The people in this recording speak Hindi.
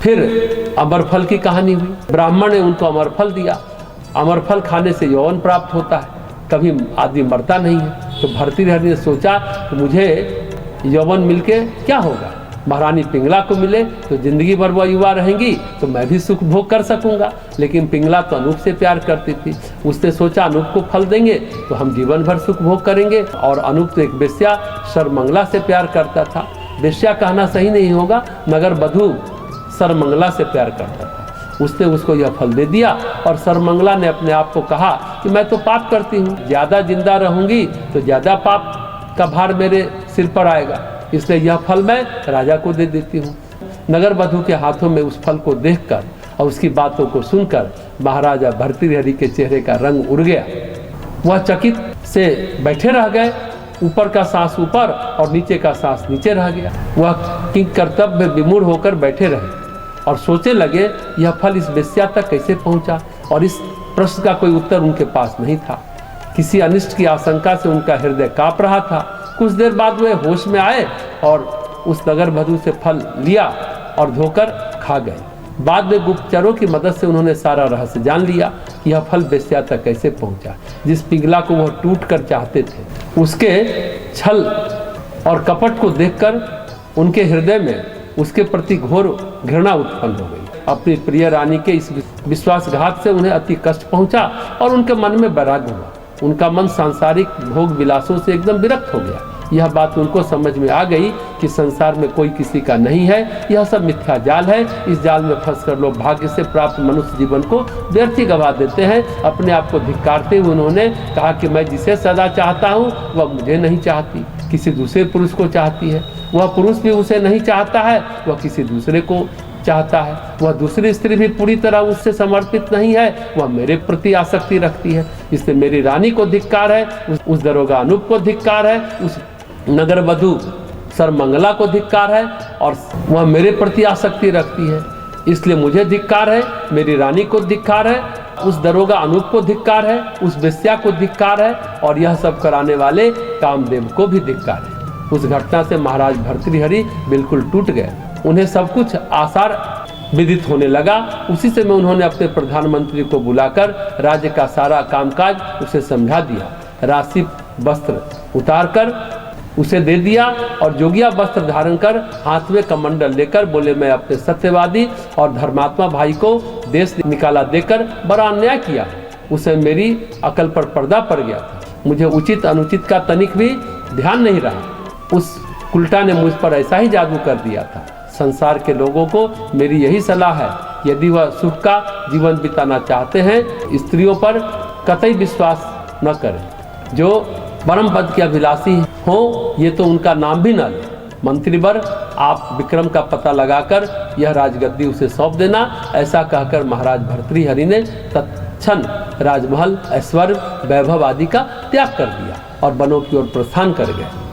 फिर अमरफल की कहानी हुई। ब्राह्मण ने उनको अमरफल दिया। अमरफल खाने से यौवन प्राप्त होता है, कभी आदमी मरता नहीं है। तो भर्तृहरि ने सोचा कि मुझे यौवन मिलके क्या होगा, महारानी पिंगला को मिले तो जिंदगी भर वह युवा रहेंगी तो मैं भी सुख भोग कर सकूंगा। लेकिन पिंगला तो अनूप से प्यार करती थी। उसने सोचा अनूप को फल देंगे तो हम जीवन भर सुख भोग करेंगे। और अनूप तो एक वेश्या सर्वमंगला से प्यार करता था। वेश्या कहना सही नहीं होगा, नगर वधू सर्वमंगला से प्यार करता था। उसने उसको यह फल दे दिया और सर्वमंगला ने अपने आप को कहा कि मैं तो पाप करती हूँ, ज़्यादा जिंदा रहूंगी तो ज़्यादा पाप का भार मेरे सिर पर आएगा, इसलिए यह फल मैं राजा को दे देती हूँ। नगर वधू के हाथों में उस फल को देखकर और उसकी बातों को सुनकर महाराजा भर्तृहरि के चेहरे का रंग उड़ गया। वह चकित से बैठे रह गए। ऊपर का सांस ऊपर और नीचे का सांस नीचे रह गया। वह किंग कर्तव्य विमूढ़ होकर बैठे रहे और सोचने लगे यह फल इस वेश्या तक कैसे पहुंचा। और इस प्रश्न का कोई उत्तर उनके पास नहीं था। किसी अनिष्ट की आशंका से उनका हृदय कांप रहा था। कुछ देर बाद वे होश में आए और उस नगर वधू से फल लिया और धोकर खा गए। बाद में गुप्तचरों की मदद से उन्होंने सारा रहस्य जान लिया कि यह फल वेश्या तक कैसे पहुंचा। जिस पिंगला को वह टूट कर चाहते थे, उसके छल और कपट को देखकर उनके हृदय में उसके प्रति घोर घृणा उत्पन्न हो गई। अपनी प्रिय रानी के इस विश्वासघात से उन्हें अति कष्ट पहुंचा और उनके मन में वैराग्य हुआ। उनका मन सांसारिक भोग विलासों से एकदम विरक्त हो गया। यह बात उनको समझ में आ गई कि संसार में कोई किसी का नहीं है, यह सब मिथ्या जाल है। इस जाल में फंसकर लोग भाग्य से प्राप्त मनुष्य जीवन को व्यर्थ ही गवा देते हैं। अपने आप को धिक्कारते हुए उन्होंने कहा कि मैं जिसे सदा चाहता हूँ वह मुझे नहीं चाहती, किसी दूसरे पुरुष को चाहती है। वह पुरुष भी उसे नहीं चाहता है, वह किसी दूसरे को चाहता है। वह दूसरी स्त्री भी पूरी तरह उससे समर्पित नहीं है, वह मेरे प्रति आसक्ति रखती है। इसलिए मेरी रानी को धिक्कार है, उस दरोगा अनूप को धिक्कार है, उस नगर वधू सर्वमंगला को धिक्कार है और वह मेरे प्रति आसक्ति रखती है। इसलिए मुझे धिक्कार है, मेरी रानी को धिक्कार है, उस दरोगा अनूप को धिक्कार है, उस वेश्या को धिक्कार है और यह सब कराने वाले कामदेव को भी धिक्कार है। उस घटना से महाराज भर्तृहरि बिल्कुल टूट गए। उन्हें सब कुछ आसार विदित होने लगा। उसी समय उन्होंने अपने प्रधानमंत्री को बुलाकर राज्य का सारा कामकाज उसे समझा दिया। राशि वस्त्र उतारकर उसे दे दिया और जोगिया वस्त्र धारण कर हाथ में कमंडल लेकर बोले, मैं अपने सत्यवादी और धर्मात्मा भाई को देश निकाला देकर बड़ा अन्याय किया। उसे मेरी अकल पर पर्दा पड़ गया था। मुझे उचित अनुचित का तनिक भी ध्यान नहीं रहा। उस उल्टा ने मुझ पर ऐसा ही जादू कर दिया था। संसार के लोगों को मेरी यही सलाह है, यदि वह सुख का जीवन बिताना चाहते हैं, स्त्रियों पर कतई विश्वास न करें। जो परम पद के अभिलाषी हो, ये तो उनका नाम भी न ले। मंत्रीवर, आप विक्रम का पता लगाकर यह राजगद्दी उसे सौंप देना। ऐसा कहकर महाराज भर्तृहरि ने तत्क्षण राजमहल, ऐश्वर्य, वैभव आदि का त्याग कर दिया और वनों की ओर प्रस्थान कर गए।